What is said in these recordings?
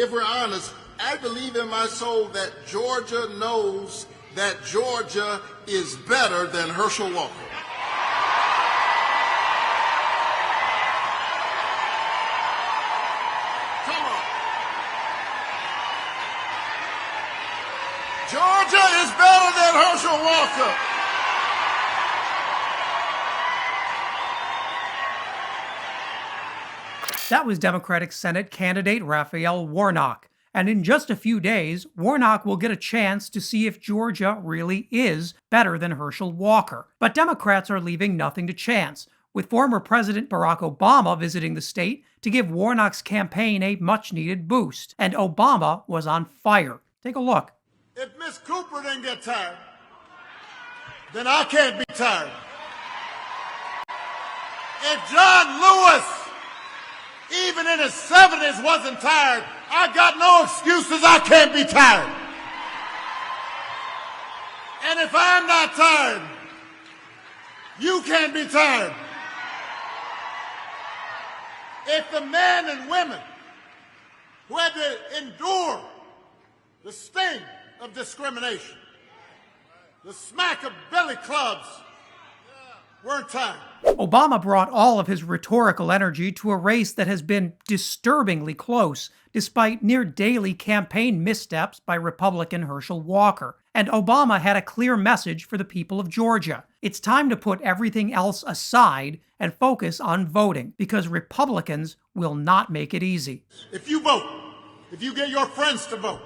If we're honest, I believe in my soul that Georgia knows that Georgia is better than Herschel Walker. Come on. Georgia is better than Herschel Walker. That was Democratic Senate candidate Raphael Warnock. And in just a few days, Warnock will get a chance to see if Georgia really is better than Herschel Walker. But Democrats are leaving nothing to chance, with former President Barack Obama visiting the state to give Warnock's campaign a much-needed boost. And Obama was on fire. Take a look. If Miss Cooper didn't get tired, then I can't be tired. If John Lewis, even in his 70s, wasn't tired, I got no excuses. I can't be tired. And if I'm not tired, you can't be tired. If the men and women who had to endure the sting of discrimination, the smack of billy clubs, weren't tired. Obama brought all of his rhetorical energy to a race that has been disturbingly close, despite near-daily campaign missteps by Republican Herschel Walker. And Obama had a clear message for the people of Georgia. It's time to put everything else aside and focus on voting, because Republicans will not make it easy. If you vote, if you get your friends to vote,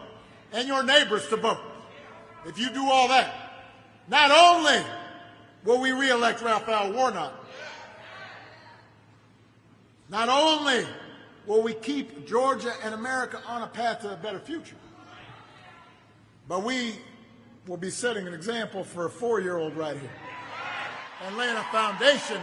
and your neighbors to vote, if you do all that, not only will we re-elect Raphael Warnock, not only will we keep Georgia and America on a path to a better future, but we will be setting an example for a 4-year-old right here and laying a foundation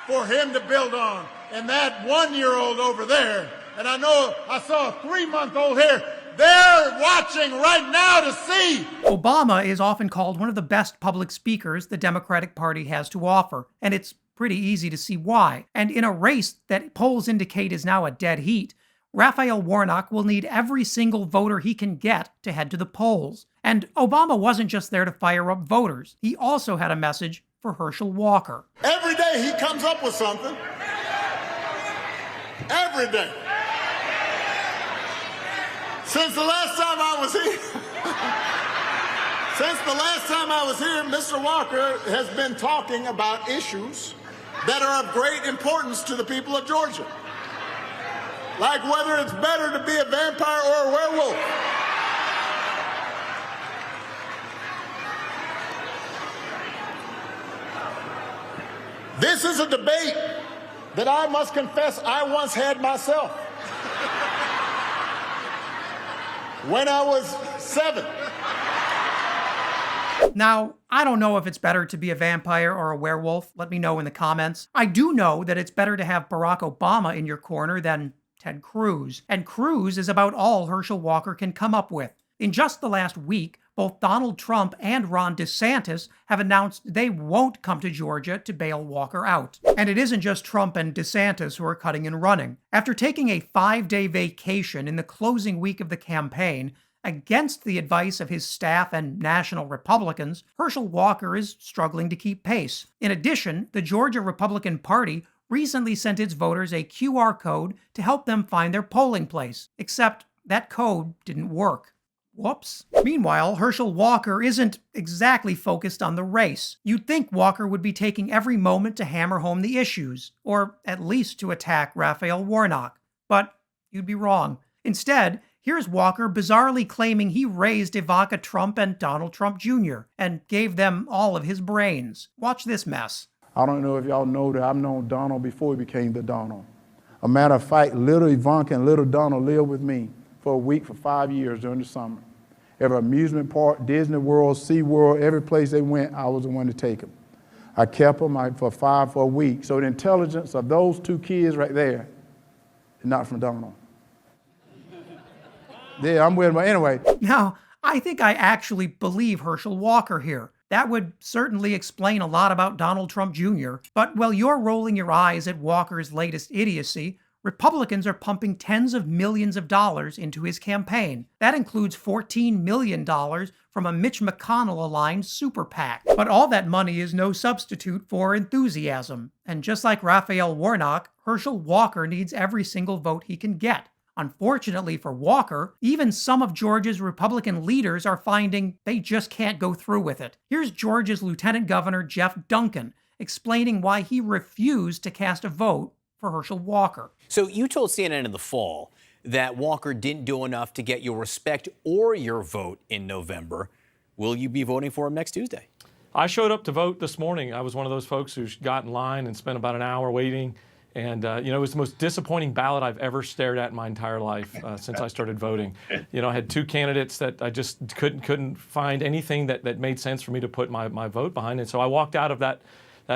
for him to build on. And that 1-year-old over there, and I know I saw a 3-month-old here, they're watching right now to see. Obama is often called one of the best public speakers the Democratic Party has to offer, and it's pretty easy to see why. And in a race that polls indicate is now a dead heat, Raphael Warnock will need every single voter he can get to head to the polls. And Obama wasn't just there to fire up voters. He also had a message for Herschel Walker. Every day he comes up with something. Every day. Since the last time I was here, Mr. Walker has been talking about issues that are of great importance to the people of Georgia. Like whether it's better to be a vampire or a werewolf. This is a debate that I must confess I once had myself. When I was 7. Now, I don't know if it's better to be a vampire or a werewolf. Let me know in the comments. I do know that it's better to have Barack Obama in your corner than Ted Cruz. And Cruz is about all Herschel Walker can come up with. In just the last week, both Donald Trump and Ron DeSantis have announced they won't come to Georgia to bail Walker out. And it isn't just Trump and DeSantis who are cutting and running. After taking a 5-day vacation in the closing week of the campaign, against the advice of his staff and national Republicans, Herschel Walker is struggling to keep pace. In addition, the Georgia Republican Party recently sent its voters a QR code to help them find their polling place, except that code didn't work. Whoops. Meanwhile, Herschel Walker isn't exactly focused on the race. You'd think Walker would be taking every moment to hammer home the issues, or at least to attack Raphael Warnock. But you'd be wrong. Instead, here's Walker bizarrely claiming he raised Ivanka Trump and Donald Trump Jr. and gave them all of his brains. Watch this mess. I don't know if y'all know that I've known Donald before he became the Donald. A matter of fact, little Ivanka and little Donald lived with me for a week for 5 years during the summer. Every amusement park, Disney World, SeaWorld, every place they went, I was the one to take them. I kept them for a week. So the intelligence of those 2 kids right there is not from Donald. Yeah, I'm with him. Anyway. Now, I think I actually believe Herschel Walker here. That would certainly explain a lot about Donald Trump Jr. But while you're rolling your eyes at Walker's latest idiocy, Republicans are pumping tens of millions of dollars into his campaign. That includes $14 million from a Mitch McConnell-aligned super PAC. But all that money is no substitute for enthusiasm. And just like Raphael Warnock, Herschel Walker needs every single vote he can get. Unfortunately for Walker, even some of Georgia's Republican leaders are finding they just can't go through with it. Here's Georgia's Lieutenant Governor Jeff Duncan explaining why he refused to cast a vote for Herschel Walker. So you told CNN in the fall that Walker didn't do enough to get your respect or your vote in November. Will you be voting for him next Tuesday? I showed up to vote this morning. I was one of those folks who got in line and spent about an hour waiting. And, it was the most disappointing ballot I've ever stared at in my entire life since I started voting. I had two candidates that I just couldn't find anything that made sense for me to put my vote behind. And so I walked out of that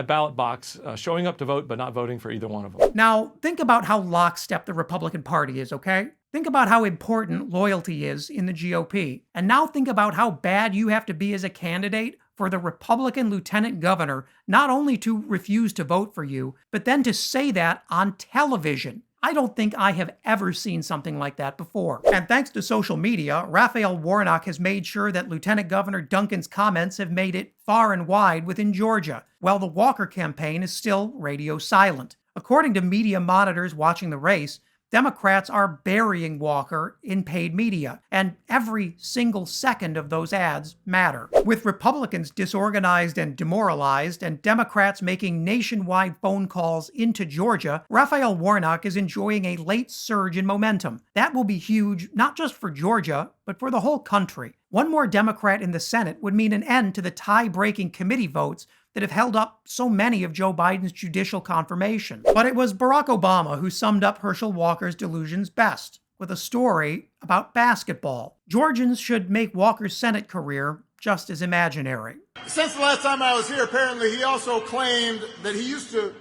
ballot box, showing up to vote, but not voting for either one of them. Now, think about how lockstep the Republican Party is, okay? Think about how important loyalty is in the GOP. And now think about how bad you have to be as a candidate for the Republican lieutenant governor not only to refuse to vote for you, but then to say that on television. I don't think I have ever seen something like that before. And thanks to social media, Raphael Warnock has made sure that Lieutenant Governor Duncan's comments have made it far and wide within Georgia, while the Walker campaign is still radio silent. According to media monitors watching the race, Democrats are burying Walker in paid media, and every single second of those ads matter. With Republicans disorganized and demoralized, and Democrats making nationwide phone calls into Georgia, Raphael Warnock is enjoying a late surge in momentum. That will be huge, not just for Georgia, but for the whole country. One more Democrat in the Senate would mean an end to the tie-breaking committee votes that have held up so many of Joe Biden's judicial confirmation. But it was Barack Obama who summed up Herschel Walker's delusions best, with a story about basketball. Georgians should make Walker's Senate career just as imaginary. Since the last time I was here, apparently he also claimed that he used to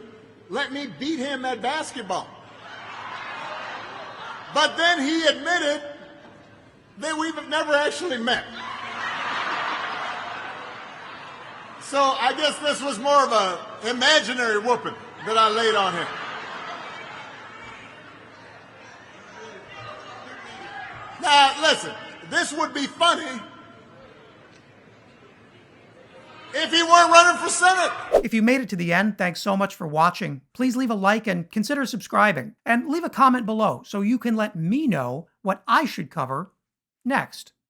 let me beat him at basketball. But then he admitted that we've never actually met. So I guess this was more of an imaginary whooping that I laid on him. Now, listen, this would be funny if he weren't running for Senate. If you made it to the end, thanks so much for watching. Please leave a like and consider subscribing. And leave a comment below so you can let me know what I should cover next.